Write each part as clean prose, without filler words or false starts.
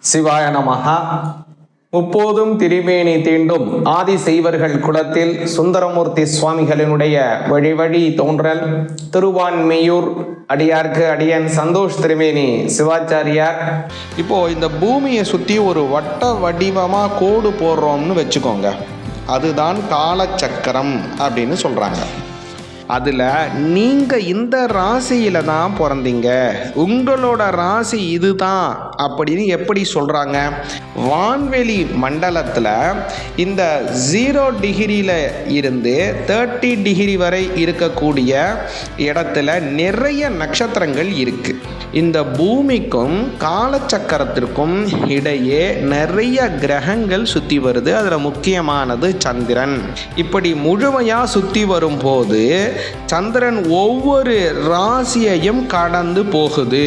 சிவாய நமஹா. முப்போதும் திரிமேனி தீண்டும் ஆதி செய்வர்கள் குலத்தில் சுந்தரமூர்த்தி சுவாமிகளினுடைய வழி வழி தோன்றல் திருவான்மையூர் அடியார்க்கு அடியன் சந்தோஷ் திரிமேனி சிவாச்சாரியார். இப்போ இந்த பூமியை சுற்றி ஒரு வட்ட வடிவமாக கோடு போடுறோம்னு வச்சுக்கோங்க. அதுதான் காலச்சக்கரம் அப்படின்னு சொல்கிறாங்க. அதில் நீங்கள் இந்த ராசியில் தான் பிறந்தீங்க, உங்களோட ராசி இதுதான் அப்படின்னு எப்படி சொல்கிறாங்க? வான்வெளி மண்டலத்தில் இந்த 0 டிகிரியில் இருந்து 30 டிகிரி வரை இருக்கக்கூடிய இடத்துல நிறைய நட்சத்திரங்கள் இருக்குது. இந்த பூமிக்கும் காலச்சக்கரத்திற்கும் இடையே நிறைய கிரகங்கள் சுற்றி வருது. அதில் முக்கியமானது சந்திரன். இப்படி முழுமையாக சுற்றி வரும்போது சந்திரன் ஒவ்வொரு ராசியையும் கடந்து போகுது.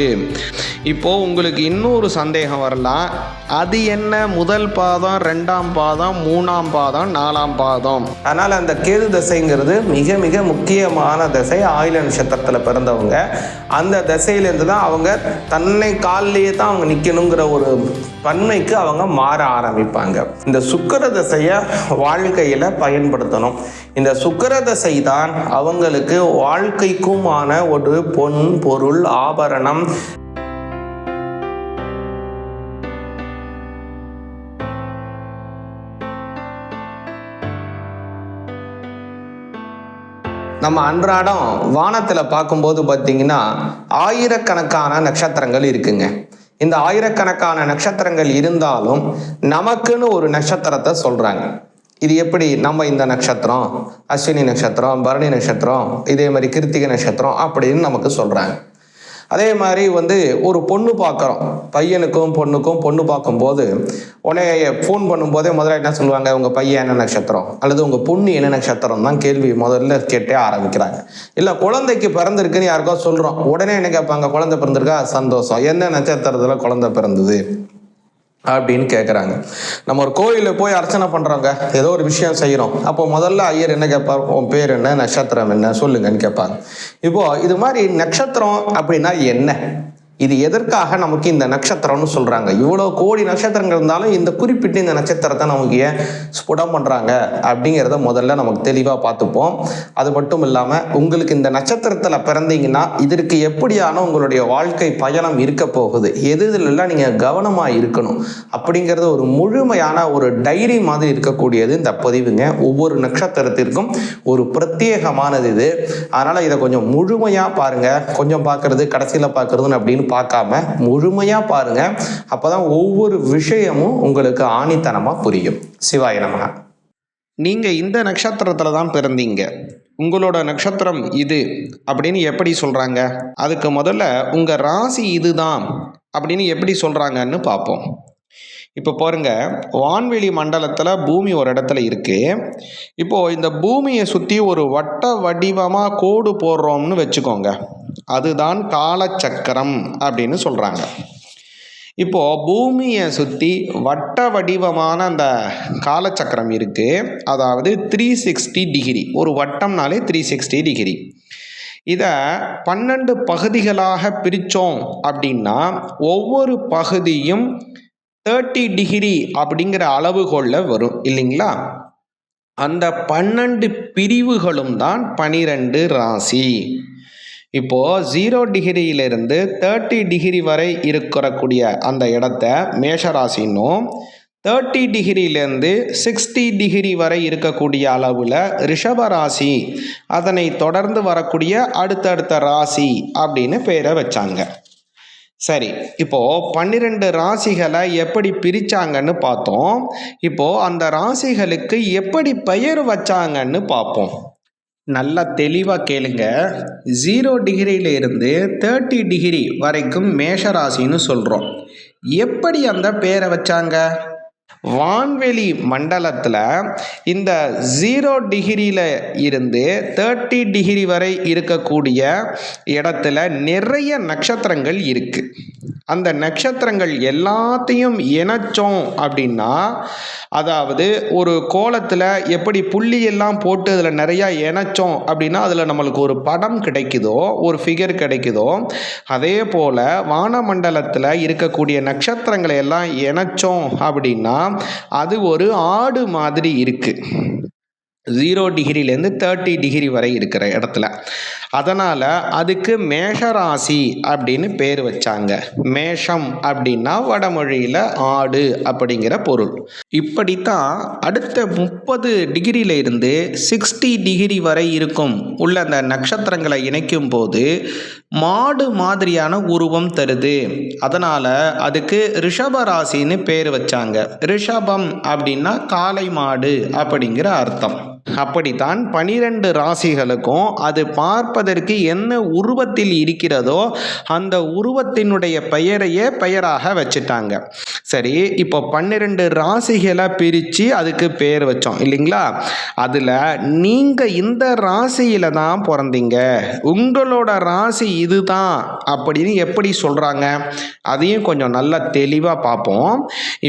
இப்போது உங்களுக்கு இன்னொரு சந்தேகம் வரலாம், அது என்ன முதல் பாதம், 2ஆம் பாதம், 3ஆம் பாதம், 4ஆம் பாதம்? அதனால் அந்த கேது தசைங்கிறது மிக மிக முக்கியமான தசை. ஆயில நட்சத்திரத்தில் பிறந்தவங்க அந்த தசையிலேருந்து தான் அவங்க தன்னை காலிலேயே தான் அவங்க நிற்கணுங்கிற ஒரு தன்மைக்கு அவங்க மாற ஆரம்பிப்பாங்க. இந்த சுக்கிர தசையை வாழ்க்கையில் பயன்படுத்தணும். இந்த சுக்கிர தசை தான் அவங்களுக்கு வாழ்க்கைக்குமான ஒரு பொன் பொருள் ஆபரணம் நம்ம அன்றாடம் வானத்தில் பார்க்கும்போது பார்த்தீங்கன்னா ஆயிரக்கணக்கான நட்சத்திரங்கள் இருக்குங்க. இந்த ஆயிரக்கணக்கான நட்சத்திரங்கள் இருந்தாலும் நமக்குன்னு ஒரு நட்சத்திரத்தை சொல்கிறாங்க. இது எப்படி? நம்ம இந்த நட்சத்திரம் அஸ்வினி நட்சத்திரம், பரணி நட்சத்திரம், இதே மாதிரி கிருத்திகை நட்சத்திரம் அப்படின்னு நமக்கு சொல்கிறாங்க. அதே மாதிரி ஒரு பொண்ணு பார்க்குறோம், பையனுக்கும் பொண்ணுக்கும் பொண்ணு பார்க்கும்போது உடனே ஃபோன் பண்ணும்போதே முதல்ல என்ன சொல்லுவாங்க? உங்கள் பையன் என்ன நட்சத்திரம் அல்லது உங்கள் பொண்ணு என்ன நட்சத்திரம் தான் கேள்வி முதல்ல கேட்டே ஆரம்பிக்கிறாங்க. இல்லை குழந்தைக்கு பிறந்திருக்குன்னு யாருக்கோ சொல்கிறோம், உடனே என்ன கேட்பாங்க? குழந்தை பிறந்திருக்கா? சந்தோஷம். என்ன நட்சத்திரத்தில் குழந்தை பிறந்தது அப்படின்னு கேட்குறாங்க. நம்ம ஒரு கோயிலில் போய் அர்ச்சனை பண்ணுறோங்க, ஏதோ ஒரு விஷயம் செய்கிறோம். அப்போ முதல்ல ஐயர் என்ன கேட்பார்? உன் பேர் என்ன, நட்சத்திரம் என்ன சொல்லுங்கன்னு கேட்பாங்க. இப்போது இது மாதிரி நட்சத்திரம் அப்படின்னா என்ன, இது எதற்காக நமக்கு இந்த நட்சத்திரம்னு சொல்கிறாங்க? இவ்வளோ கோடி நட்சத்திரங்கள் இருந்தாலும் இந்த குறிப்பிட்ட இந்த நட்சத்திரத்தை நமக்கு ஏன் ஸ்புடம் பண்ணுறாங்க அப்படிங்கிறத முதல்ல நமக்கு தெளிவாக பார்த்துப்போம். அது மட்டும் இல்லாமல் உங்களுக்கு இந்த நட்சத்திரத்தில் பிறந்தீங்கன்னா இதற்கு எப்படியான உங்களுடைய வாழ்க்கை பயணம் இருக்க போகுது, எதுலாம் நீங்கள் கவனமாக இருக்கணும் அப்படிங்கிறது ஒரு முழுமையான ஒரு டைரி மாதிரி இருக்கக்கூடியது இந்த பதிவுங்க. ஒவ்வொரு நட்சத்திரத்திற்கும் ஒரு பிரத்யேகமானது இது. அதனால் இதை கொஞ்சம் முழுமையாக பாருங்கள். கொஞ்சம் பார்க்குறது கடைசியில் பார்க்குறதுன்னு அப்படின்னு பார்க்காம முழுமையாக பாருங்க. அப்போதான் ஒவ்வொரு விஷயமும் உங்களுக்கு ஆணித்தனமாக புரியும். சிவாய நமஹ. நீங்கள் இந்த நட்சத்திரத்தில் தான் பிறந்தீங்க, உங்களோட நட்சத்திரம் இது அப்படின்னு எப்படி சொல்கிறாங்க? அதுக்கு முதல்ல உங்கள் ராசி இதுதான் அப்படின்னு எப்படி சொல்கிறாங்கன்னு பார்ப்போம். இப்போ பாருங்க, வான்வெளி மண்டலத்தில் பூமி ஒரு இடத்துல இருக்குது. இப்போது இந்த பூமியை சுற்றி ஒரு வட்ட வடிவமாக கோடு போடுறோம்னு வச்சுக்கோங்க. அதுதான் காலச்சக்கரம் அப்படின்னு சொல்கிறாங்க. இப்போது பூமியை சுற்றி வட்ட வடிவமான அந்த காலச்சக்கரம் இருக்குது. அதாவது 360 டிகிரி. ஒரு வட்டம்னாலே 360 டிகிரி. இதை 12 பகுதிகளாக பிரித்தோம் அப்படின்னா ஒவ்வொரு பகுதியும் 30 டிகிரி அப்படிங்கிற அளவுகோலில் வரும் இல்லைங்களா? அந்த 12 பிரிவுகளும் தான் 12 ராசி. இப்போது 0 டிகிரியிலிருந்து 30 டிகிரி வரை இருக்கக்கூடிய அந்த இடத்த மேஷராசின்னும், 30 டிகிரியிலேருந்து 60 டிகிரி வரை இருக்கக்கூடிய அளவில் ரிஷபராசி, அதனை தொடர்ந்து வரக்கூடிய அடுத்தடுத்த ராசி அப்படின்னு பேரை வச்சாங்க. சரி, இப்போது 12 ராசிகளை எப்படி பிரித்தாங்கன்னு பார்த்தோம். இப்போது அந்த ராசிகளுக்கு எப்படி பெயர் வச்சாங்கன்னு பார்ப்போம். நல்லா தெளிவாக கேளுங்க. 0 டிகிரியிலிருந்து 30 டிகிரி வரைக்கும் மேஷராசின்னு சொல்கிறோம். எப்படி அந்த பேரை வச்சாங்க? வான்வெளி மண்டலத்தில் இந்த 0 டிகிரியில் இருந்து 30 டிகிரி வரை இருக்கக்கூடிய இடத்துல நிறைய நட்சத்திரங்கள் இருக்கு. அந்த நட்சத்திரங்கள் எல்லாத்தையும் இணைச்சோம் அப்படின்னா, அதாவது ஒரு கோலத்தில் எப்படி புள்ளி எல்லாம் போட்டு அதில் நிறையா இணைச்சோம் அப்படின்னா அதில் நம்மளுக்கு ஒரு படம் கிடைக்குதோ, ஒரு ஃபிகர் கிடைக்குதோ, அதே போல் வானமண்டலத்தில் இருக்கக்கூடிய நட்சத்திரங்களை எல்லாம் இணைச்சோம் அப்படின்னா அது ஒரு ஆடு மாதிரி இருக்கு. 0 டிகிரிலேருந்து 30 டிகிரி வரை இருக்கிற இடத்துல. அதனால் அதுக்கு மேஷராசி அப்படின்னு பேர் வச்சாங்க. மேஷம் அப்படின்னா வடமொழியில் ஆடு அப்படிங்கிற பொருள். இப்படித்தான் அடுத்த 30 டிகிரியில இருந்து 60 டிகிரி வரை இருக்கும் உள்ள அந்த நட்சத்திரங்களை இணைக்கும் போது மாடு மாதிரியான உருவம் தருது. அதனால் அதுக்கு ரிஷபராசின்னு பேர் வச்சாங்க. ரிஷபம் அப்படின்னா காளை மாடு அப்படிங்கிற அர்த்தம். அப்படித்தான் 12 ராசிகளுக்கும் அது பார்ப்பதற்கு என்ன உருவத்தில் இருக்கிறதோ அந்த உருவத்தினுடைய பெயரையே பெயராக வச்சுட்டாங்க. சரி, இப்போ 12 ராசிகளை பிரித்து அதுக்கு பேர் வச்சோம் இல்லைங்களா? அதில் நீங்கள் இந்த ராசியில் தான் பிறந்தீங்க, உங்களோட ராசி இதுதான் அப்படின்னு எப்படி சொல்கிறாங்க அதையும் கொஞ்சம் நல்லா தெளிவாக பார்ப்போம்.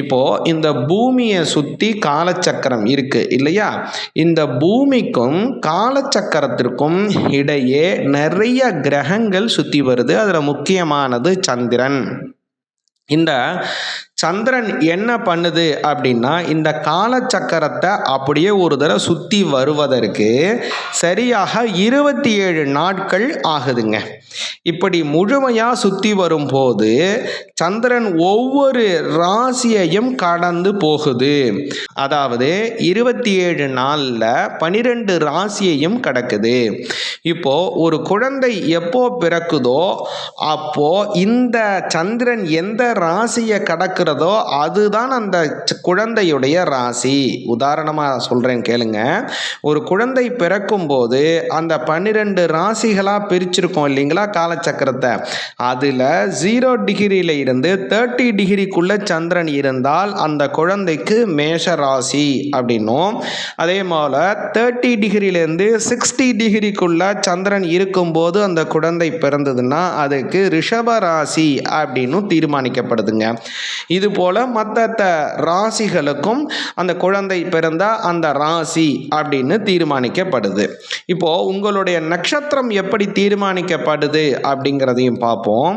இப்போது இந்த பூமியை சுற்றி காலச்சக்கரம் இருக்குது இல்லையா? இந்த பூமிக்கும் காலச்சக்கரத்திற்கும் இடையே நிறைய கிரகங்கள் சுற்றி வருது. அதில் முக்கியமானது சந்திரன். இந்த சந்திரன் என்ன பண்ணுது அப்படின்னா இந்த காலச்சக்கரத்தை அப்படியே ஒரு தடவை சுற்றி வருவதற்கு சரியாக 27 நாட்கள் ஆகுதுங்க. இப்படி முழுமையாக சுற்றி வரும்போது சந்திரன் ஒவ்வொரு ராசியையும் கடந்து போகுது. அதாவது 27 நாளில் 12 ராசியையும் கடக்குது. இப்போ ஒரு குழந்தை எப்போ பிறக்குதோ அப்போ இந்த சந்திரன் எந்த ராசியை கடக்கிறதோ அதுதான் அந்த குழந்தையுடைய ராசி. உதாரணமாக சொல்கிறேன் கேளுங்க. ஒரு குழந்தை பிறக்கும் போது அந்த 12 ராசிகளாக பிரிச்சிருக்கோம் இல்லைங்களா காலச்சக்கரத்தை. அதில் 0 டிகிரியில இருந்து 30 டிகிரிக்குள்ள சந்திரன் இருந்தால் அந்த குழந்தைக்கு மேஷ ராசி அப்படின்னும், அதே போல் 30 டிகிரியிலேருந்து 60 டிகிரிக்குள்ள சந்திரன் இருக்கும்போது அந்த குழந்தை பிறந்ததுன்னா அதுக்கு ரிஷப ராசி அப்படின்னு தீர்மானிக்கப்படுதுங்க. இது போல மற்ற ராசிகளுக்கும் அந்த குழந்தை பிறந்தா அந்த ராசி அப்படின்னு தீர்மானிக்கப்படுது. இப்போ உங்களுடைய நட்சத்திரம் எப்படி தீர்மானிக்கப்படுது அப்படிங்கிறதையும் பார்ப்போம்.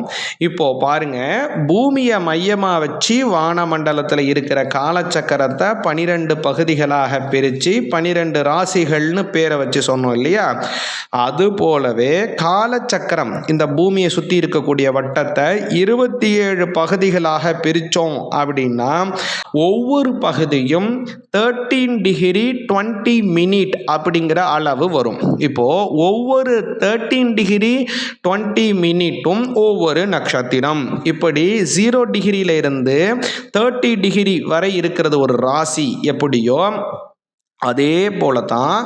இப்போ பாருங்க, பூமியை மையமாக வச்சு வானமண்டலத்தில் இருக்கிற காலச்சக்கரத்தை 12 பகுதிகளாக பிரித்து 12 ராசிகள்னு பேரை வச்சு சொன்னோம் இல்லையா? அது போலவே காலச்சக்கரம் இந்த பூமியை சுற்றி இருக்கக்கூடிய வட்டத்தை 27 பகுதிகளாக பிரித்தோம் அப்படின்னா ஒவ்வொரு பகுதியும் 13 டிகிரி 20 மினிட் அப்படிங்கிற அளவு வரும். இப்போ ஒவ்வொரு 13 டிகிரி 20 மினிட்டும் ஒவ்வொரு நட்சத்திரம். இப்படி 0 டிகிரியில இருந்து 30 டிகிரி வரை இருக்கிறது ஒரு ராசி எப்படியோ அதே போல தான்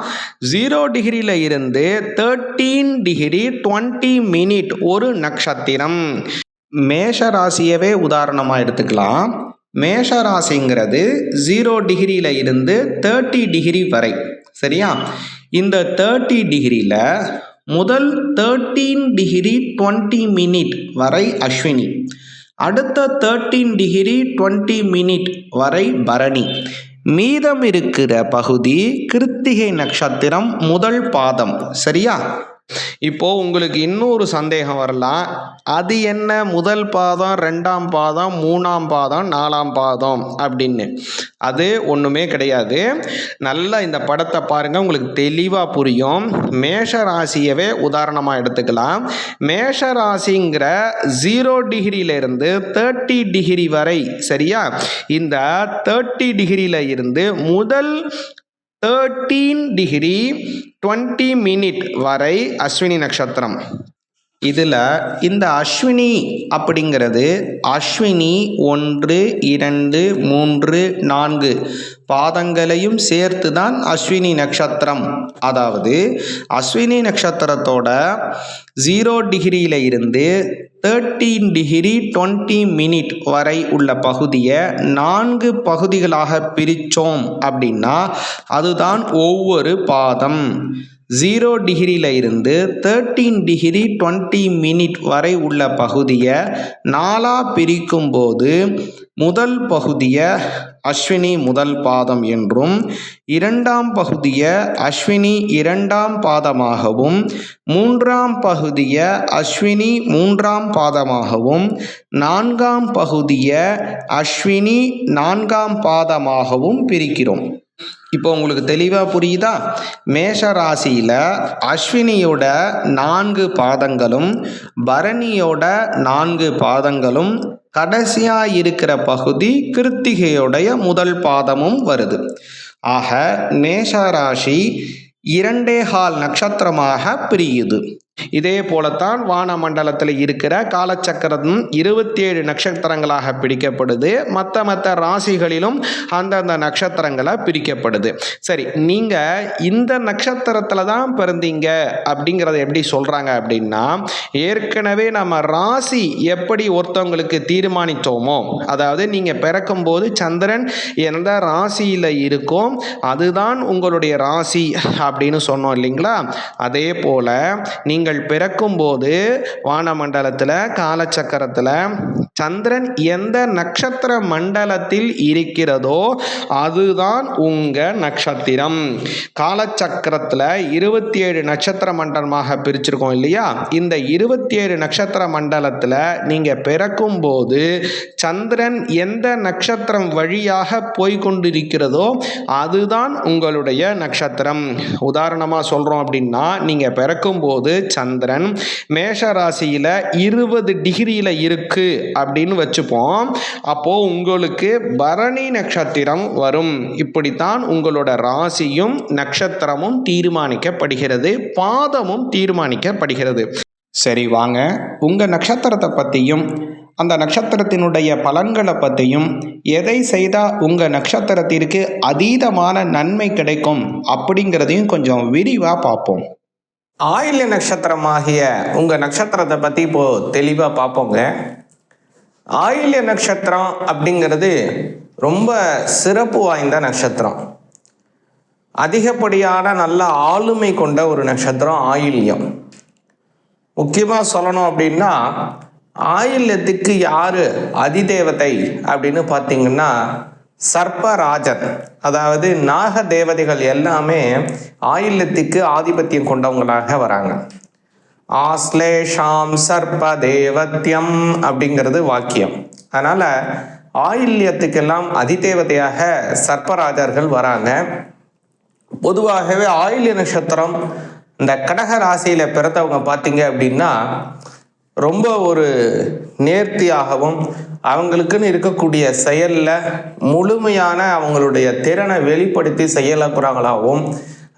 0 டிகிரியில இருந்து 13 டிகிரி 20 மினிட் ஒரு நட்சத்திரம். மேஷ ராசியவே உதாரணமாக எடுத்துக்கலாம். மேஷ ராசிங்கிறது 0 டிகிரியில இருந்து 30 டிகிரி வரை. சரியா? இந்த 30 டிகிரியில் முதல் 13 டிகிரி 20 மினிட் வரை அஸ்வினி, அடுத்த 13 டிகிரி 20 மினிட் வரை பரணி, மீதம் இருக்கிற பகுதி கிருத்திகை நட்சத்திரம் முதல் பாதம். சரியா? இப்போ உங்களுக்கு இன்னொரு சந்தேகம் வரலாம், அது என்ன முதல் பாதம், 2ஆம் பாதம், 3ஆம் பாதம், 4ஆம் பாதம் அப்படின்னு. அது ஒன்றுமே கிடையாது. நல்லா இந்த படத்தை பாருங்கள், உங்களுக்கு தெளிவாக புரியும். மேஷ ராசியவே உதாரணமாக எடுத்துக்கலாம். மேஷ ராசிங்கிற 0 டிகிரியிலிருந்து 30 டிகிரி வரை. சரியா? இந்த 30 டிகிரியில இருந்து முதல் 13 டிகிரி 20 மினிட் வரை அஸ்வினி நட்சத்திரம். இதில் இந்த அஸ்வினி அப்படிங்கிறது அஸ்வினி 1, 2, 3, 4 பாதங்களையும் சேர்த்து தான் அஸ்வினி நட்சத்திரம். அதாவது அஸ்வினி நட்சத்திரத்தோட 0 டிகிரியில இருந்து 13 டிகிரி 20 மினிட் வரை உள்ள பகுதியை 4 பகுதிகளாக பிரித்தோம் அப்படின்னா அதுதான் ஒவ்வொரு பாதம். 0 டிகிரியில் இருந்து 13 டிகிரி 20 மினிட் வரை உள்ள பகுதியை 4ஆக பிரிக்கும் போது முதல் பகுதியை அஸ்வினி முதல் பாதம் என்றும், இரண்டாம் பகுதியை அஸ்வினி இரண்டாம் பாதமாகவும், மூன்றாம் பகுதியை அஸ்வினி மூன்றாம் பாதமாகவும், நான்காம் பகுதியை அஸ்வினி நான்காம் பாதமாகவும் பிரிக்கிறோம். இப்போ உங்களுக்கு தெளிவாக புரியுதா? மேஷ ராசியில் அஸ்வினியோட 4 பாதங்களும் பரணியோட 4 பாதங்களும் கடைசியாக இருக்கிற பகுதி கிருத்திகையோடைய முதல் பாதமும் வருது. ஆக மேஷ ராசி 2.25 நட்சத்திரமாக பிரியுது. இதே போலத்தான் வானமண்டலத்தில் இருக்கிற காலச்சக்கரம் 27 நட்சத்திரங்களாக பிரிக்கப்படுது. மற்ற ராசிகளிலும் அந்தந்த நட்சத்திரங்களை பிரிக்கப்படுது. சரி, நீங்கள் இந்த நட்சத்திரத்தில் தான் பிறந்தீங்க அப்படிங்கிறத எப்படி சொல்கிறாங்க அப்படின்னா, ஏற்கனவே நம்ம ராசி எப்படி ஒருத்தவங்களுக்கு தீர்மானித்தோமோ, அதாவது நீங்கள் பிறக்கும்போது சந்திரன் எந்த ராசியில் இருக்கும் அதுதான் உங்களுடைய ராசி அப்படின்னு சொன்னோம் இல்லைங்களா? அதே போல் நீங்கள் பிறக்கும்போது வானமண்டலத்தில் காலச்சக்கரத்தில் சந்திரன் எந்த நட்சத்திர மண்டலத்தில் இருக்கிறதோ அதுதான் உங்க நட்சத்திரம். காலச்சக்கரத்தில் 27 நட்சத்திர மண்டலமாக பிரிச்சிருக்கோம் இல்லையா? இந்த 27 நட்சத்திர மண்டலத்தில் நீங்க பிறக்கும் போது சந்திரன் எந்த நட்சத்திரம் வழியாக போய்கொண்டிருக்கிறதோ அதுதான் உங்களுடைய நட்சத்திரம். உதாரணமாக சொல்றோம் அப்படின்னா, நீங்க பிறக்கும் போது சந்திரன் மேஷ ராசியில 20 டிகிரியில இருக்கு அப்படின்னு வச்சுப்போம். அப்போ உங்களுக்கு பரணி நட்சத்திரம் வரும். இப்படித்தான் உங்களோட ராசியும் நட்சத்திரமும் தீர்மானிக்கப்படுகிறது, பாதமும் தீர்மானிக்கப்படுகிறது. சரி, வாங்க உங்க நட்சத்திரத்தை பற்றியும் அந்த நட்சத்திரத்தினுடைய பலன்களை பற்றியும், எதை செய்தால் உங்கள் நட்சத்திரத்திற்கு அதீதமான நன்மை கிடைக்கும் அப்படிங்கிறதையும் கொஞ்சம் விரிவாக பார்ப்போம். ஆயில்ய நட்சத்திரமாகிய உங்கள் நட்சத்திரத்தை பற்றி இப்போது தெளிவாக பார்ப்போங்க. ஆயில்ய நட்சத்திரம் அப்படிங்கிறது ரொம்ப சிறப்பு வாய்ந்த நட்சத்திரம். அதிகப்படியான நல்ல ஆளுமை கொண்ட ஒரு நட்சத்திரம் ஆயில்யம். முக்கியமாக சொல்லணும் அப்படின்னா, ஆயில்யத்துக்கு யார் அதிதேவதை அப்படின்னு பார்த்தீங்கன்னா சர்ப்பராஜன். அதாவது நாக தேவதைகள் எல்லாமே ஆயில்யத்துக்கு ஆதிபத்தியம் கொண்டவங்களாக வராங்க. ஆஸ்லேஷாம் சர்ப்ப தேவத்தியம் அப்படிங்கிறது வாக்கியம். அதனால ஆயில்யத்துக்கெல்லாம் அதிதேவதையாக சர்ப்பராஜர்கள் வராங்க. பொதுவாகவே ஆயில்ய நட்சத்திரம் இந்த கடக ராசியில பிறந்தவங்க பார்த்தீங்க அப்படின்னா ரொம்ப ஒரு நேர்த்தியாகவும் அவங்களுக்குன்னு இருக்கக்கூடிய செயலில் முழுமையான அவங்களுடைய திறனை வெளிப்படுத்தி செயலாக்குறாங்களாகவும்,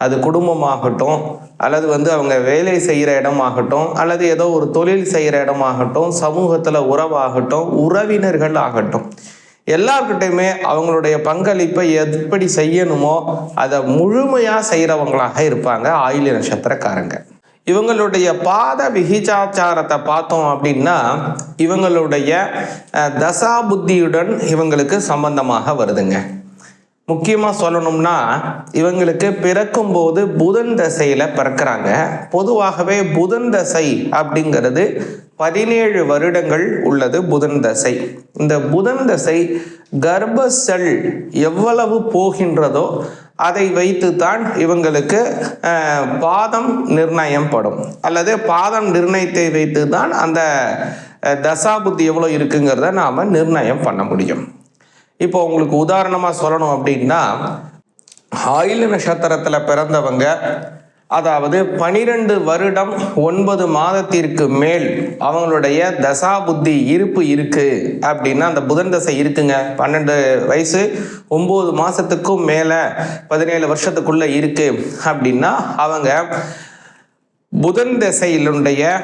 அது குடும்பமாகட்டும் அல்லது அவங்க வேலை செய்கிற இடமாகட்டும் அல்லது ஏதோ ஒரு தொழில் செய்கிற இடமாகட்டும், சமூகத்தில் உறவாகட்டும், உறவினர்கள் ஆகட்டும், எல்லார்கிட்டையுமே அவங்களுடைய பங்களிப்பை எப்படி செய்யணுமோ அதை முழுமையாக செய்கிறவங்களாக இருப்பாங்க ஆயில்ய நட்சத்திரக்காரங்க. இவங்களுடைய பாத விகிதாச்சாரத்தை பார்த்தோம் அப்படின்னா இவங்களுடைய தசா புத்தியுடன் இவங்களுக்கு சம்பந்தமாக வருதுங்க. முக்கியமாக சொல்லணும்னா, இவங்களுக்கு பிறக்கும் போது புதன் தசையில் பிறக்கிறாங்க. பொதுவாகவே புதன் தசை அப்படிங்கிறது 17 வருடங்கள் உள்ளது புதன் தசை. இந்த புதன் தசை கர்ப்ப செல் எவ்வளவு போகின்றதோ அதை வைத்து தான் இவங்களுக்கு பாதம் நிர்ணயம் படும், அல்லது பாதம் நிர்ணயத்தை வைத்து தான் அந்த தசாபுத்தி எவ்வளோ இருக்குங்கிறத நாம் நிர்ணயம் பண்ண முடியும். இப்போ உங்களுக்கு உதாரணமாக சொல்லணும் அப்படின்னா, ஆயில்ய நட்சத்திரத்தில் பிறந்தவங்க, அதாவது 12 வருடம் 9 மாதத்திற்கு மேல் அவங்களுடைய தசா புத்தி இருப்பு இருக்கு அப்படின்னா, அந்த புதன் தசை இருக்குங்க, 12 வயசு 9 மாசத்துக்கும் மேல 17 வருஷத்துக்குள்ள இருக்கு அப்படின்னா அவங்க புதன் தசையிலுடைய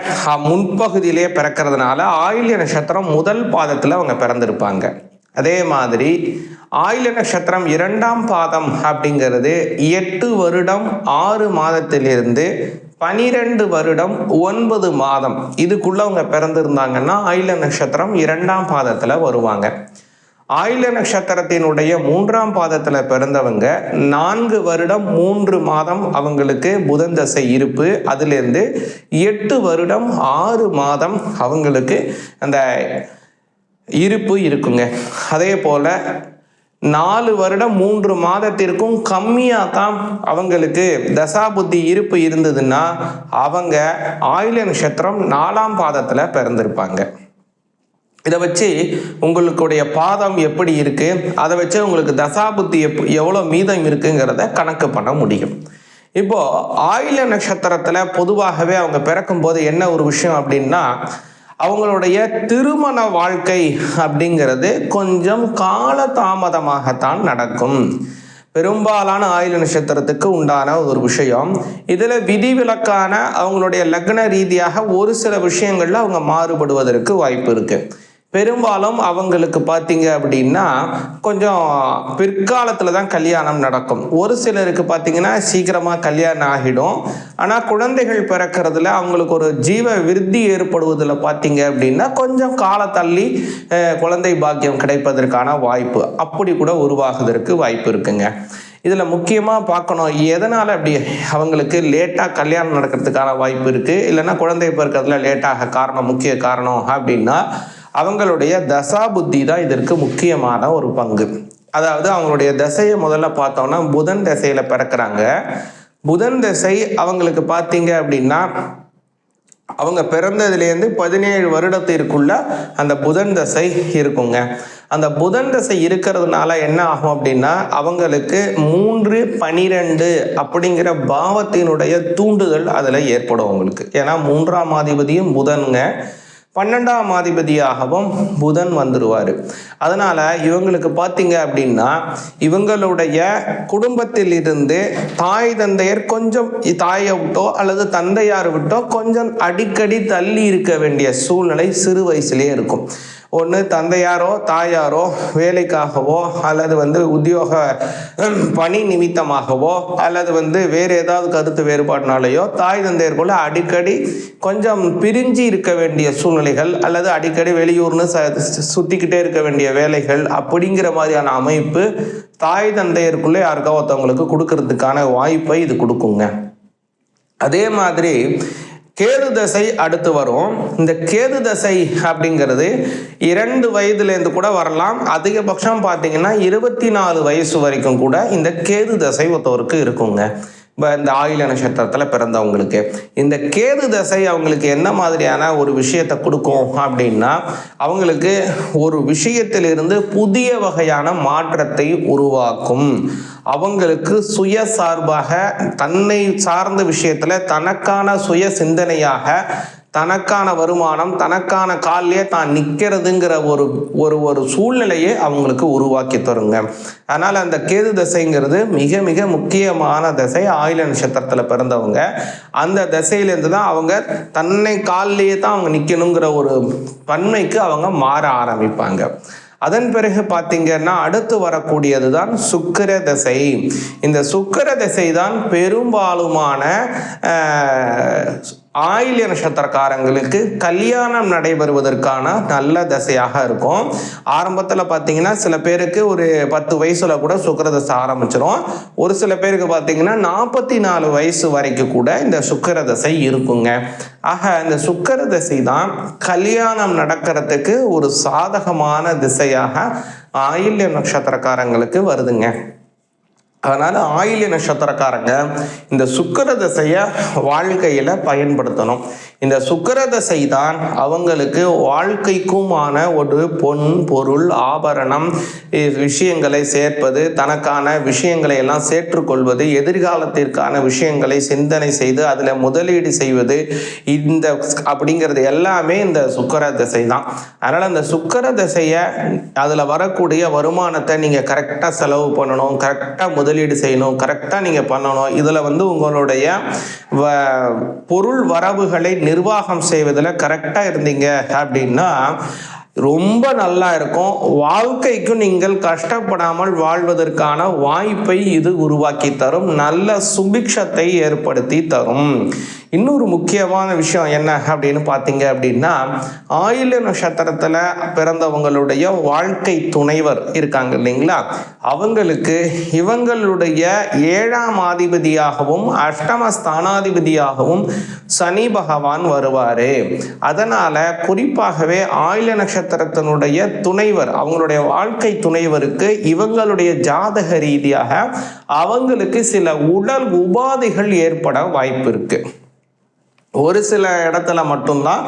முன்பகுதியிலே பிறக்கிறதுனால ஆயில்ய நட்சத்திரம் முதல் பாதத்தில் அவங்க பிறந்திருப்பாங்க. அதே மாதிரி ஆயில்ய நட்சத்திரம் 2ஆம் பாதம் அப்படிங்கிறது 8 வருடம் 6 மாதத்திலிருந்து 12 வருடம் 9 மாதம் இதுக்குள்ள அவங்க பிறந்திருந்தாங்கன்னா ஆயில்ய நட்சத்திரம் 2ஆம் பாதத்துல வருவாங்க. ஆயில்ய நட்சத்திரத்தினுடைய 3ஆம் பாதத்துல பிறந்தவங்க 4 வருடம் 3 மாதம் அவங்களுக்கு புதன் தசை இருப்பு. அதிலிருந்து 8 வருடம் 6 மாதம் அவங்களுக்கு அந்த இருப்பு இருக்குங்க. அதே போல 4 வருடம் 3 மாதத்திற்கும் கம்மியாக தான் அவங்களுக்கு தசாபுத்தி இருப்பு இருந்ததுன்னா அவங்க ஆயில்ய நட்சத்திரம் 4ஆம் பாதத்தில் பிறந்திருப்பாங்க. இதை வச்சு உங்களுடைய பாதம் எப்படி இருக்கு, அதை வச்சு உங்களுக்கு தசாபுத்தி எவ்வளோ மீதம் இருக்குங்கிறத கணக்கு பண்ண முடியும். இப்போ ஆயில்ய நட்சத்திரத்தில் பொதுவாகவே அவங்க பிறக்கும் போது என்ன ஒரு விஷயம் அப்படின்னா, அவங்களுடைய திருமண வாழ்க்கை அப்படிங்கிறது கொஞ்சம் காலதாமதமாகத்தான் நடக்கும். பெரும்பாலான ஆயில்ய நட்சத்திரத்துக்கு உண்டான ஒரு விஷயம். இதில் விதிவிலக்கான அவங்களுடைய லக்ன ரீதியாக ஒரு சில விஷயங்கள்ல அவங்க மாறுபடுவதற்கு வாய்ப்பு இருக்கு. பெரும்பாலும் அவங்களுக்கு பார்த்தீங்க அப்படின்னா கொஞ்சம் பிற்காலத்தில் தான் கல்யாணம் நடக்கும். ஒரு சிலருக்கு பார்த்தீங்கன்னா சீக்கிரமாக கல்யாணம் ஆகிடும். ஆனால் குழந்தைகள் பிறக்கிறதுல அவங்களுக்கு ஒரு ஜீவ விருத்தி ஏற்படுவதில் பார்த்தீங்க அப்படின்னா கொஞ்சம் கால தள்ளி குழந்தை பாக்கியம் கிடைப்பதற்கான வாய்ப்பு அப்படி கூட உருவாகுவதற்கு வாய்ப்பு இருக்குங்க. இதில் முக்கியமாக பார்க்கணும், எதனால் அப்படி அவங்களுக்கு லேட்டாக கல்யாணம் நடக்கிறதுக்கான வாய்ப்பு இருக்குது, இல்லைன்னா குழந்தை பிறக்கிறதுல லேட்டாக முக்கிய காரணம் அப்படின்னா அவங்களுடைய தசா புத்தி தான் இதற்கு முக்கியமான ஒரு பங்கு. அதாவது அவங்களுடைய தசையை முதல்ல பார்த்தோம்னா புதன் தசையில் பிறக்கிறாங்க. புதன் தசை அவங்களுக்கு பார்த்தீங்க அப்படின்னா அவங்க பிறந்ததுலேருந்து 17 வருடத்திற்குள்ள அந்த புதன் தசை இருக்குங்க. அந்த புதன் தசை இருக்கிறதுனால என்ன ஆகும் அப்படின்னா அவங்களுக்கு 3, 12 அப்படிங்கிற பாவத்தினுடைய தூண்டுதல் அதில் ஏற்படும் அவங்களுக்கு. ஏன்னா 3ஆம் அதிபதியும் புதனுங்க, 12ஆம் அதிபதியாகவும் புதன் வந்துடுவார். அதனால் இவங்களுக்கு பார்த்தீங்க அப்படின்னா இவங்களுடைய குடும்பத்தில் இருந்து தாய் தந்தையர் கொஞ்சம் தாயை விட்டோ அல்லது தந்தையார் விட்டோ கொஞ்சம் அடிக்கடி தள்ளி இருக்க வேண்டிய சூழ்நிலை சிறு வயசுலேயே இருக்கும். ஒன்று தந்தையாரோ தாயாரோ வேலைக்காகவோ அல்லது உத்தியோக பணி நிமித்தமாகவோ அல்லது வேறு ஏதாவது கருத்து வேறுபாடுனாலேயோ தாய் தந்தையர்குள்ள அடிக்கடி கொஞ்சம் பிரிஞ்சு இருக்க வேண்டிய சூழ்நிலைகள் அல்லது அடிக்கடி வெளியூர்னு சுற்றிக்கிட்டே இருக்க வேண்டிய வேலைகள் அப்படிங்கிற மாதிரியான அமைப்பு தாய் தந்தையருக்குள்ளே யாருக்கா ஒருத்தவங்களுக்கு கொடுக்கறதுக்கான வாய்ப்பை இது கொடுக்குங்க. அதே மாதிரி கேது தசை அடுத்து வரும். இந்த கேது தசை அப்படிங்கிறது 2 வயதுலேருந்து கூட வரலாம். அதிகபட்சம் பார்த்தீங்கன்னா 24 வயசு வரைக்கும் கூட இந்த கேது தசை ஒருத்தவருக்கு இருக்குங்க. இந்த ஆயில்ய நட்சத்திரத்தில் பிறந்தவங்களுக்கு இந்த கேது தசை அவங்களுக்கு என்ன மாதிரியான ஒரு விஷயத்தை கொடுக்கும் அப்படின்னா அவங்களுக்கு ஒரு விஷயத்திலிருந்து புதிய வகையான மாற்றத்தை உருவாக்கும். அவங்களுக்கு சுயசார்பாக தன்னை சார்ந்த விஷயத்துல தனக்கான சுய சிந்தனையாக தனக்கான வருமானம் தனக்கான காலிலே தான் நிற்கிறதுங்கிற ஒரு சூழ்நிலையை அவங்களுக்கு உருவாக்கி தருங்க. அதனால் அந்த கேது தசைங்கிறது மிக மிக முக்கியமான தசை. ஆயில்ய நட்சத்திரத்தில் பிறந்தவங்க அந்த தசையிலேருந்து தான் அவங்க தன்னை காலிலேயே தான் அவங்க நிற்கணுங்கிற ஒரு தன்மைக்கு அவங்க மாற ஆரம்பிப்பாங்க. அதன் பிறகு பார்த்தீங்கன்னா அடுத்து வரக்கூடியது தான் சுக்கிர தசை. இந்த சுக்கிர தசை தான் பெரும்பாலுமான ஆயில்ய நட்சத்திரக்காரங்களுக்கு கல்யாணம் நடைபெறுவதற்கான நல்ல தசையாக இருக்கும். ஆரம்பத்தில் பார்த்தீங்கன்னா சில பேருக்கு ஒரு 10 வயசுல கூட சுக்கிர தசை ஆரம்பிச்சிடும். ஒரு சில பேருக்கு பார்த்தீங்கன்னா 44 வயசு வரைக்கும் கூட இந்த சுக்கிர தசை இருக்குங்க. ஆக இந்த சுக்கிர தசை தான் கல்யாணம் நடக்கிறதுக்கு ஒரு சாதகமான திசையாக ஆயில்ய நட்சத்திரக்காரங்களுக்கு வருதுங்க. அதனால் ஆயில்ய நட்சத்திரக்காரங்க இந்த சுக்கிர தசையை வாழ்க்கையில் பயன்படுத்தணும். இந்த சுக்கிர தசை தான் அவங்களுக்கு வாழ்க்கைக்குமான ஒரு பொன் பொருள் ஆபரணம் விஷயங்களை சேர்ப்பது, தனக்கான விஷயங்களை எல்லாம் சேற்றுக்கொள்வது, எதிர்காலத்திற்கான விஷயங்களை சிந்தனை செய்து அதில் முதலீடு செய்வது, இந்த அப்படிங்கிறது எல்லாமே இந்த சுக்கிர தசை தான். அதனால் அந்த சுக்கிர தசையை அதில் வரக்கூடிய வருமானத்தை நீங்கள் கரெக்டாக செலவு பண்ணணும், கரெக்டாக முதலீடு செய்யணும், கரெக்டாக நீங்கள் பண்ணணும். இதில் உங்களுடைய பொருள் வரவுகளை நிர்வாகம் செய்வதில் கரெக்டாக இருந்தீங்க அப்படின்னா ரொம்ப நல்லா இருக்கும். வாழ்க்கைக்கும் நீங்கள் கஷ்டப்படாமல் வாழ்வதற்கான வாய்ப்பை இது உருவாக்கி தரும். நல்ல சுபிக்ஷத்தை ஏற்படுத்தி தரும். இன்னொரு முக்கியமான விஷயம் என்ன அப்படின்னு பார்த்தீங்க அப்படின்னா, ஆயில்ய நட்சத்திரத்தில் பிறந்தவங்களுடைய வாழ்க்கை துணைவர் இருக்காங்க இல்லைங்களா, அவங்களுக்கு இவங்களுடைய 7ஆம் அதிபதியாகவும் அஷ்டம ஸ்தானாதிபதியாகவும் சனி பகவான் வருவார். அதனால குறிப்பாகவே ஆயில்ய நட்சத்திரத்தினுடைய துணைவர், அவங்களுடைய வாழ்க்கை துணைவருக்கு இவங்களுடைய ஜாதக ரீதியாக அவங்களுக்கு சில உடல் உபாதைகள் ஏற்பட வாய்ப்பு இருக்கு. ஒரு சில இடத்துல மட்டும்தான்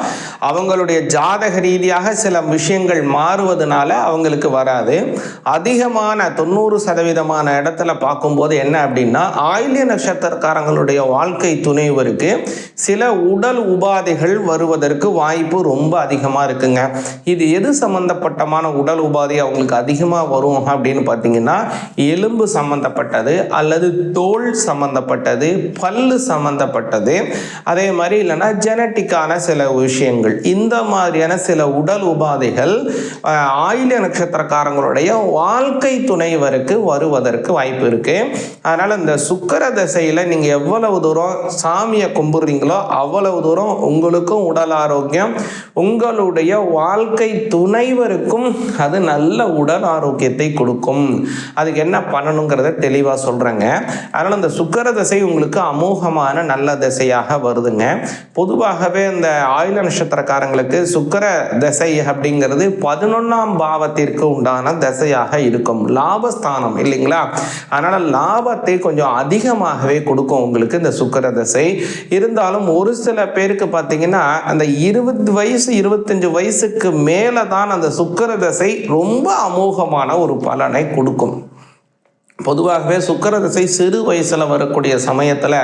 அவங்களுடைய ஜாதக ரீதியாக சில விஷயங்கள் மாறுவதனால அவங்களுக்கு வராது. அதிகமான 90% இடத்துல பார்க்கும்போது என்ன அப்படின்னா, ஆயில்ய நட்சத்திரக்காரங்களுடைய வாழ்க்கை துணைவருக்கு சில உடல் உபாதைகள் வருவதற்கு வாய்ப்பு ரொம்ப அதிகமாக இருக்குங்க. இது எது சம்பந்தப்பட்டமான உடல் உபாதை அவங்களுக்கு அதிகமாக வரும் அப்படின்னு பார்த்தீங்கன்னா, எலும்பு சம்பந்தப்பட்டது அல்லது தோல் சம்பந்தப்பட்டது, பல்லு சம்பந்தப்பட்டது, அதே மாதிரி இல்லைன்னா ஜெனட்டிக்கான சில விஷயங்கள், இந்த மாதிரியான சில உடல் உபாதைகள் ஆயில்ய நட்சத்திரக்காரங்களுடைய வாழ்க்கை துணைவருக்கு வருவதற்கு வாய்ப்பு இருக்கு. அதனால இந்த சுக்கிர தசையில நீங்க எவ்வளவு தூரம் சாமியை கும்பிடுறீங்களோ அவ்வளவு தூரம் உங்களுக்கும் உடல் ஆரோக்கியம், உங்களுடைய வாழ்க்கை துணைவருக்கும் அது நல்ல உடல் ஆரோக்கியத்தை கொடுக்கும். அதுக்கு என்ன பண்ணணுங்கிறத தெளிவா சொல்றேங்க. அதனால இந்த சுக்கிர தசை உங்களுக்கு அமோகமான நல்ல தசையாக வருதுங்க. பொதுவாகவே இந்த ஆயில்ய நட்சத்திரக்காரங்களுக்கு சுக்கிர தசை அப்படிங்கிறது 11ஆம் பாவத்திற்கு உண்டான தசையாக இருக்கும். லாபஸ்தானம் இல்லைங்களா, அதனால லாபத்தை கொஞ்சம் அதிகமாகவே கொடுக்கும் உங்களுக்கு இந்த சுக்கிர தசை. இருந்தாலும் ஒரு சில பேருக்கு பார்த்தீங்கன்னா அந்த 20 வயசு 25 வயசுக்கு மேலே தான் அந்த சுக்கிர தசை ரொம்ப அமோகமான ஒரு பலனை கொடுக்கும். பொதுவாகவே சுக்கிர தசை சிறு வயசுல வரக்கூடிய சமயத்துல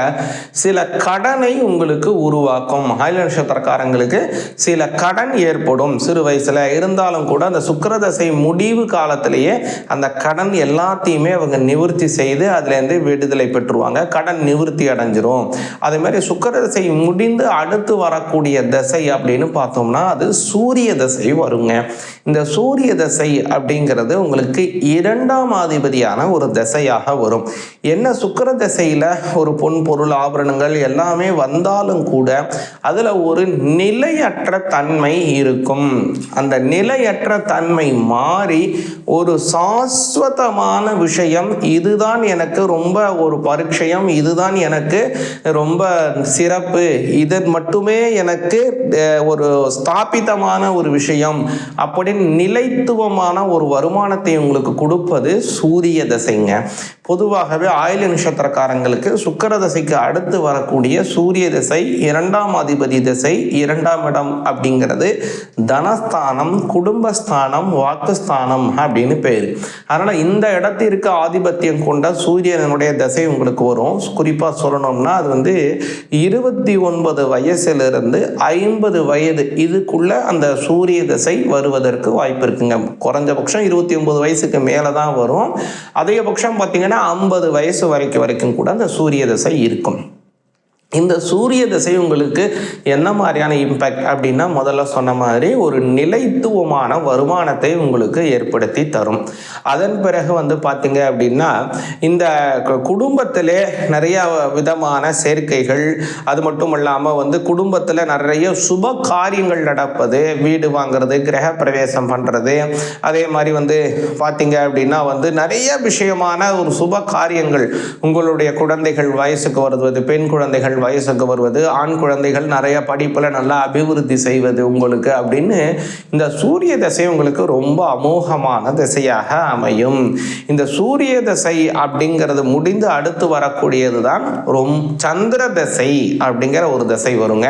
சில கடனை உங்களுக்கு உருவாக்கும். ஆயில்ய நட்சத்திரக்காரங்களுக்கு சில கடன் ஏற்படும் சிறு வயசுல. இருந்தாலும் கூட அந்த சுக்கிர தசை முடிவு காலத்திலேயே அந்த கடன் எல்லாத்தையுமே அவங்க நிவர்த்தி செய்து அதுலேருந்து விடுதலை பெற்றுருவாங்க, கடன் நிவர்த்தி அடைஞ்சிரும். அதே மாதிரி சுக்கிர தசை முடிந்து அடுத்து வரக்கூடிய தசை அப்படின்னு பார்த்தோம்னா அது சூரிய தசை வருங்க. இந்த சூரிய தசை அப்படிங்கிறது உங்களுக்கு 2ஆம் அதிபதியான ஒரு தசையாக வரும். என்ன சுக்கிர தசையில ஒரு பொன் பொருள் ஆபரணங்கள் எல்லாமே வந்தாலும் கூட அதுல ஒரு நிலையற்ற தன்மை இருக்கும். அந்த நிலையற்ற தன்மை மாறி ஒரு சாஸ்வதமான விஷயம், இதுதான் எனக்கு ரொம்ப ஒரு பரிச்சயம், இதுதான் எனக்கு ரொம்ப சிறப்பு, இது மட்டுமே எனக்கு ஒரு ஸ்தாபிதமான ஒரு விஷயம் அப்படின்னு நிலைத்துவமான ஒரு வருமானத்தை உங்களுக்கு கொடுப்பது சூரிய தசைங்க. பொதுவாகவே ஆயில்ய நட்சத்திரக்காரங்களுக்கு சுக்கிர தசைக்கு அடுத்து வரக்கூடிய சூரிய தசை 2ஆம் அதிபதி தசை, 2ஆம் இடம் அப்படிங்கிறது தனஸ்தானம், குடும்பஸ்தானம், வாக்குஸ்தானம் அப்படின்னு பேர். அதனால இந்த இடத்திற்கு ஆதிபத்தியம் கொண்ட சூரியனுடைய தசை உங்களுக்கு வரும். குறிப்பா சொல்லணும்னா அது 29 வயசிலிருந்து 50 வயது இதுக்குள்ள அந்த சூரிய தசை வருவதற்கு வாய்ப்பு இருக்குங்க. குறைஞ்சபட்சம் 29 வயசுக்கு மேல தான் வரும். அதிகபட்சம் பார்த்தீங்கன்னா 50 வயசு வரைக்கும் கூட அந்த சூரிய தசை இருக்கும். இந்த சூரிய தசை உங்களுக்கு என்ன மாதிரியான இம்பேக்ட் அப்படின்னா, முதல்ல சொன்ன மாதிரி ஒரு நிலைத்துவமான வருமானத்தை உங்களுக்கு ஏற்படுத்தி தரும். அதன் பிறகு பார்த்தீங்க அப்படின்னா இந்த குடும்பத்திலே நிறைய விதமான சேர்க்கைகள், அது மட்டும் இல்லாமல் குடும்பத்தில் நிறைய சுப காரியங்கள் நடப்பது, வீடு வாங்குறது, கிரக பிரவேசம் பண்ணுறது, அதே மாதிரி பார்த்தீங்க அப்படின்னா நிறைய விஷயமான ஒரு சுப காரியங்கள், உங்களுடைய குழந்தைகள் வயசுக்கு வருவது, பெண் குழந்தைகள் வயசுக்கு வருவது, ஆண் குழந்தைகள் நிறைய படிப்புல நல்லா அபிவிருத்தி செய்வது உங்களுக்கு அப்படின்னு இந்த சூரிய தசை உங்களுக்கு ரொம்ப அமோகமான திசையாக அமையும். இந்த சூரிய தசை அப்படிங்கிறது முடிந்து அடுத்து வரக்கூடியது தான் சந்திர தசை அப்படிங்கிற ஒரு தசை வருங்க.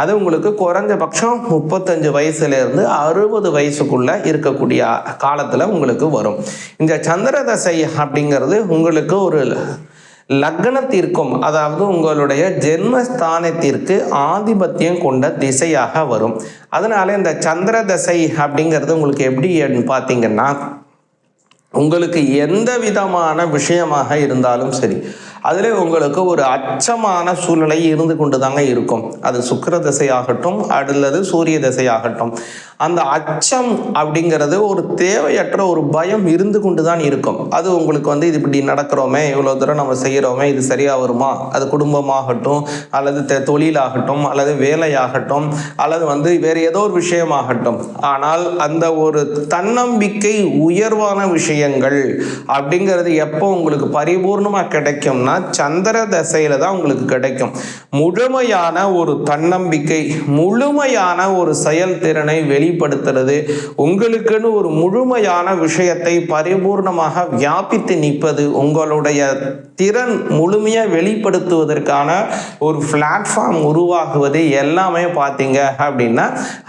அது உங்களுக்கு குறைஞ்சபட்சம் 35 வயசுல இருந்து 60 வயசுக்குள்ள இருக்கக்கூடிய காலத்துல உங்களுக்கு வரும். இந்த சந்திர தசை அப்படிங்கிறது உங்களுக்கு ஒரு லக்னத்திற்கும், அதாவது உங்களுடைய ஜென்மஸ்தானத்திற்கு ஆதிபத்தியம் கொண்ட திசையாக வரும். அதனால இந்த சந்திர தசை அப்படிங்கிறது உங்களுக்கு எப்படி பார்த்தீங்கன்னா, உங்களுக்கு எந்த விதமான விஷயமாக இருந்தாலும் சரி அதில் உங்களுக்கு ஒரு அச்சமான சூழ்நிலை இருந்து கொண்டு தாங்க இருக்கும். அது சுக்கிர தசை ஆகட்டும் அல்லது சூரிய தசை ஆகட்டும். அந்த அச்சம் அப்படிங்கிறது ஒரு தேவையற்ற ஒரு பயம் இருந்து கொண்டு தான் இருக்கும். அது உங்களுக்கு வந்து இது இப்படி நடக்கிறோமே, இவ்வளோ தூரம் நம்ம செய்கிறோமே, இது சரியாக வருமா, அது குடும்பமாகட்டும் அல்லது தொழிலாகட்டும் அல்லது வேலையாகட்டும் அல்லது வந்து வேறு ஏதோ ஒரு விஷயமாகட்டும். ஆனால் அந்த ஒரு தன்னம்பிக்கை உயர்வான விஷயங்கள் அப்படிங்கிறது எப்போ உங்களுக்கு பரிபூர்ணமாக கிடைக்கும்னா சந்திர தசையில தான் உங்களுக்கு கிடைக்கும். முழுமையான ஒரு தன்னம்பிக்கை, முழுமையான ஒரு செயல்திறனை வெளிப்படுத்துறது, உங்களுக்குன்னு ஒரு முழுமையான விஷயத்தை பரிபூர்ணமாக வியாபித்து நிற்பது, உங்களுடைய திறன் முழுமையாக வெளிப்படுத்துவதற்கான ஒரு பிளாட்ஃபார்ம் உருவாகுவது எல்லாமே பார்த்தீங்க அப்படின்னா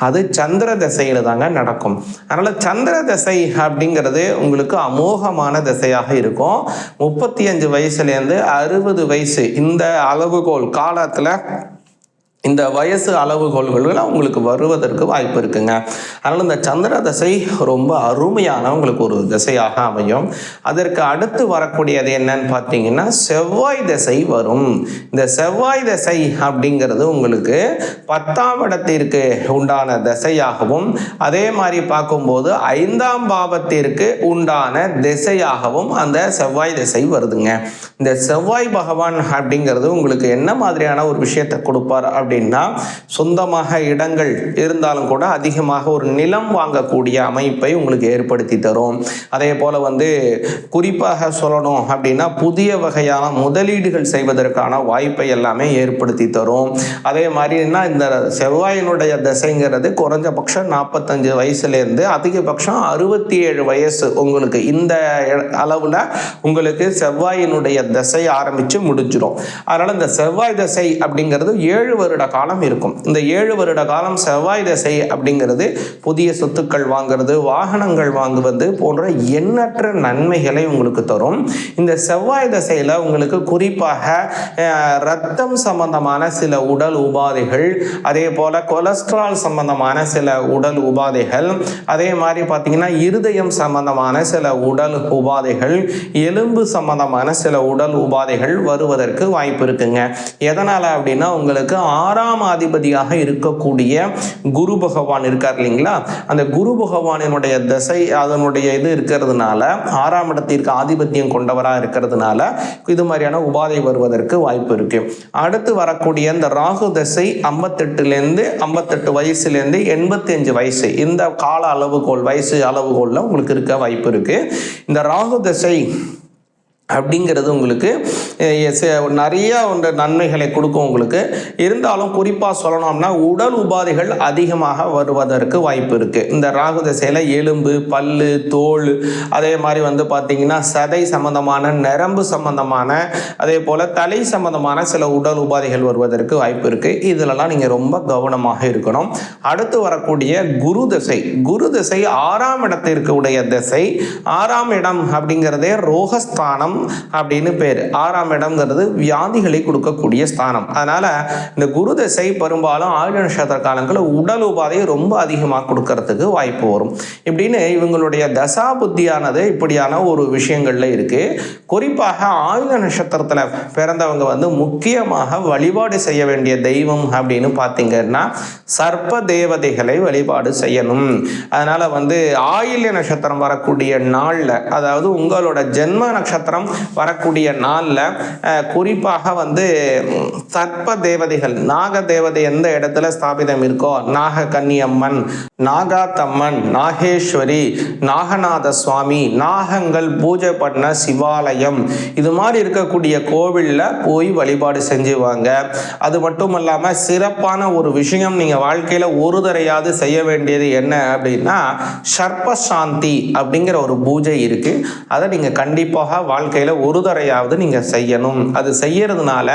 அது சந்திர தசையில தாங்க நடக்கும். அதனால சந்திர தசை அப்படிங்கிறது உங்களுக்கு அமோகமான திசையாக இருக்கும். 35 வயசுலேருந்து 60 வயசு இந்த அளவுகோல் காலத்தில் இந்த வயசு அளவுகோல்கள் உங்களுக்கு வருவதற்கு வாய்ப்பு இருக்குங்க. அதனால் இந்த சந்திர தசை ரொம்ப அருமையான உங்களுக்கு ஒரு திசையாக அமையும். அதற்கு அடுத்து வரக்கூடியது என்னன்னு பார்த்தீங்கன்னா செவ்வாய் தசை வரும். இந்த செவ்வாய் தசை அப்படிங்கிறது உங்களுக்கு 10ஆம் இடத்திற்கு உண்டான திசையாகவும் அதே மாதிரி பார்க்கும்போது 5ஆம் பாவத்திற்கு உண்டான திசையாகவும் அந்த செவ்வாய் திசை வருதுங்க. இந்த செவ்வாய் பகவான் அப்படிங்கிறது உங்களுக்கு என்ன மாதிரியான ஒரு விஷயத்தை கொடுப்பார் அப்படின்னா சொந்தமாக இடங்கள் இருந்தாலும் கூட அதிகமாக ஒரு நிலம் வாங்கக்கூடிய அமைப்பை உங்களுக்கு ஏற்படுத்தி தரும். அதே போல வந்து குறிப்பாக சொல்லணும் அப்படின்னா புதிய வகையான முதலீடுகள் செய்வதற்கான வாய்ப்பை எல்லாமே ஏற்படுத்தி தரும். அதே மாதிரினா இந்த செவ்வாயினுடைய திசைங்கிறது குறைஞ்சபட்சம் 45 வயசுலேருந்து அதிகபட்சம் 67 வயசு உங்களுக்கு இந்த அளவில் உங்களுக்கு செவ்வாயினுடைய திசை ஆரம்பித்து முடிஞ்சிடும். அதனால் இந்த செவ்வாய் திசை அப்படிங்கிறது 7 வருட காலம் இருக்கும். இந்த 7 வருட காலம் செவ்வாய் திசை அப்படிங்கிறது புதிய சொத்துக்கள் வாங்குறது, வாகனங்கள் வாங்குவது போன்ற எண்ணற்ற நன்மைகளை உங்களுக்கு தரும். இந்த செவ்வாய் திசையில் உங்களுக்கு குறிப்பாக இரத்தம் சம்பந்தமான சில உடல் உபாதைகள், அதே போல கொலஸ்ட்ரால் சம்பந்தமான சில உடல் உபாதைகள், அதே மாதிரி பார்த்தீங்கன்னா இருதயம் சம்பந்தமான சில உடல் உபாதைகள், எலும்பு சம்பந்தமான சில உடல் உபாதைகள் வருவதற்கு வாய்ப்பு இருக்குங்க. எதனால அப்படின்னா உங்களுக்கு 6ஆம் அதிபதியாக இருக்கக்கூடிய குரு பகவான் இருக்கார் இல்லைங்களா, அந்த குரு பகவானினுடைய திசை அதனுடைய இது இருக்கிறதுனால 6ஆம் இடத்திற்கு ஆதிபத்தியம் கொண்டவராக இருக்கிறதுனால இது மாதிரியான உபாதை வருவதற்கு வாய்ப்பு இருக்கு. அடுத்து வரக்கூடிய இந்த ராகு திசை 58 வயசுலேருந்து 85 வயசு இந்த கால அளவுகோல் வயசு அளவுகோல்ல உங்களுக்கு இருக்க வாய்ப்பு இருக்கு. இந்த ராகு திசை அப்படிங்கிறது உங்களுக்கு நிறைய ஒன்று நன்மைகளை கொடுக்கும் உங்களுக்கு. இருந்தாலும் குறிப்பாக சொல்லணும்னா உடல் உபாதைகள் அதிகமாக வருவதற்கு வாய்ப்பு இருக்குது. இந்த ராகு திசையில் எலும்பு, பல்லு, தோல், அதே மாதிரி வந்து பார்த்திங்கன்னா சதை சம்பந்தமான, நரம்பு சம்பந்தமான, அதே போல் தலை சம்பந்தமான சில உடல் உபாதைகள் வருவதற்கு வாய்ப்பு இருக்குது. இதிலெல்லாம் நீங்கள் ரொம்ப கவனமாக இருக்கணும். அடுத்து வரக்கூடிய குரு திசை, குரு திசை 6ஆம் இடத்திற்கு உடைய திசை. 6ஆம் இடம் அப்படிங்கிறதே ரோகஸ்தானம் அப்படின்னு பேர். 6ஆம் இடம்ங்கிறது வியாதிகளை கொடுக்கக்கூடிய ஸ்தானம். அதனால இந்த குரு திசை பெரும்பாலும் ஆயுள் நட்சத்திர காலங்களில் உடல் உபாதையை ரொம்ப அதிகமாக கொடுக்கறதுக்கு வாய்ப்பு வரும். இப்படின்னு இவங்களுடைய தசா புத்தியானது இப்படியான ஒரு விஷயங்கள்ல இருக்கு. குறிப்பாக ஆயுள் நட்சத்திரத்தில் பிறந்தவங்க வந்து முக்கியமாக வழிபாடு செய்ய வேண்டிய தெய்வம் அப்படின்னு பார்த்தீங்கன்னா சர்ப்ப தேவதைகளை வழிபாடு செய்யணும். அதனால வந்து ஆயில்ய நட்சத்திரம் வரக்கூடிய நாளில், அதாவது உங்களோட ஜென்ம நட்சத்திரம் வரக்கூடிய நாளில் குறிப்பாக வந்து சர்ப்ப தேவதைகள், நாக தேவதை எந்த இடத்துல ஸ்தாபிதம் இருக்கோ, நாக கன்னியம்மன், நாகாத்தம்மன், நாகேஸ்வரி, நாகநாத சுவாமி, நாகங்கள் பூஜை பண்ண சிவாலயம், இது மாதிரி இருக்கக்கூடிய கோவிலில் போய் வழிபாடு செஞ்சுவாங்க. அது மட்டும் இல்லாமல் சிறப்பான ஒரு விஷயம் நீங்கள் வாழ்க்கையில் ஒரு தரையாவது செய்ய வேண்டியது என்ன அப்படின்னா சர்ப்ப சாந்தி அப்படிங்கிற ஒரு பூஜை இருக்குது. அதை நீங்கள் கண்டிப்பாக வாழ்க்கையில் ஒரு தரையாவது நீங்கள் செய்யணும். அது செய்யறதுனால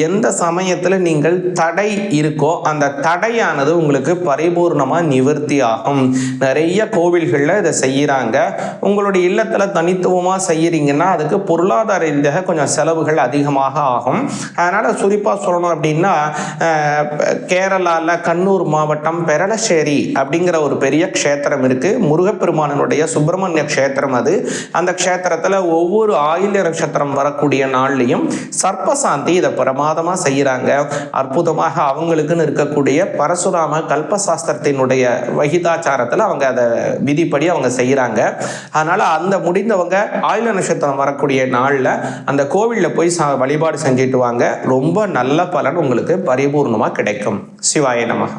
எந்த சமயத்தில் நீங்கள் தடை இருக்கோ அந்த தடையானது உங்களுக்கு பரிபூர்ணமாக நிவர்த்தி ஆகும். நிறைய கோவில்களில் இதை செய்கிறாங்க. உங்களுடைய இல்லத்தில் தனித்துவமாக செய்யறீங்கன்னா அதுக்கு பொருளாதார ரீதியாக கொஞ்சம் செலவுகள் அதிகமாக ஆகும். அதனால் குறிப்பாக சொல்லணும் அப்படின்னா கேரளாவில் கண்ணூர் மாவட்டம் பெரளശ്ശേരി அப்படிங்கிற ஒரு பெரிய க்ஷேத்திரம் இருக்குது. முருகப்பெருமானுடைய சுப்பிரமணிய க்ஷேத்திரம் அது. அந்த க்ஷேத்திரத்தில் ஒவ்வொரு ஆயில்ய நட்சத்திரம் வரக்கூடிய நாள்லையும் சர்ப்பசாந்தி இதை பிரமாதமாக செய்கிறாங்க. அற்புதமாக அவங்களுக்குன்னு இருக்கக்கூடிய பரசுராம கல்பசாஸ்திரத்தினுடைய வகிதாச்சாரத்தில் அவங்க அதை விதிப்படி அவங்க செய்கிறாங்க. அதனால் அந்த முடிந்தவங்க ஆயில்ய நட்சத்திரம் வரக்கூடிய நாளில் அந்த கோவிலில் போய் வழிபாடு செஞ்சுட்டு வாங்க. ரொம்ப நல்ல பலன் உங்களுக்கு பரிபூர்ணமாக கிடைக்கும். சிவாய நமः.